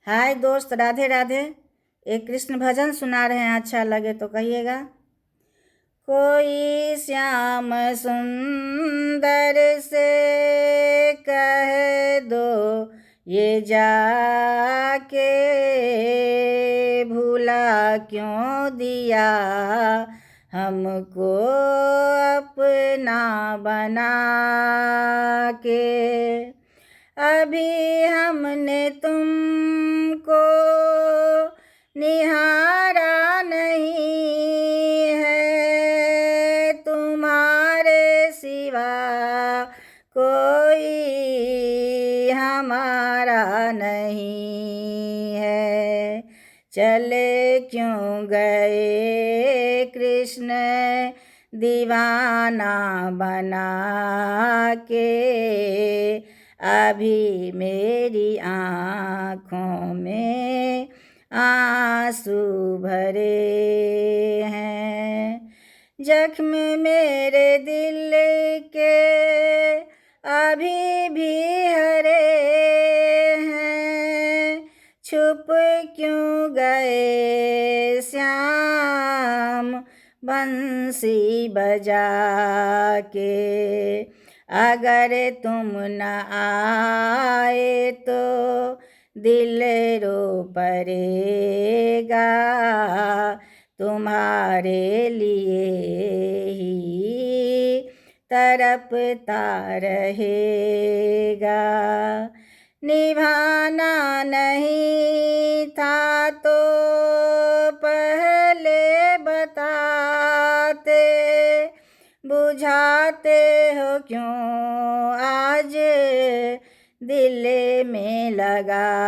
हाय दोस्त, राधे राधे। एक कृष्ण भजन सुना रहे हैं, अच्छा लगे तो कहिएगा। कोई श्याम सुंदर से कह दो ये जाके, भूला क्यों दिया हमको अपना बना के। अभी हमने तुमको निहारा नहीं है, तुम्हारे सिवा कोई हमारा नहीं है। चले क्यों गए कृष्ण दीवाना बना के, अभी मेरी आँखों में आंसू भरे हैं। जख्म मेरे दिल के अभी भी हरे हैं, छुप क्यों गए श्याम बंसी बजा के। अगर तुम न आए तो दिल रो पड़ेगा, तुम्हारे लिए ही तड़पता रहेगा। निभाना नहीं था तो पहले बताते, बुझाते हो क्यों आज दिल में लगा।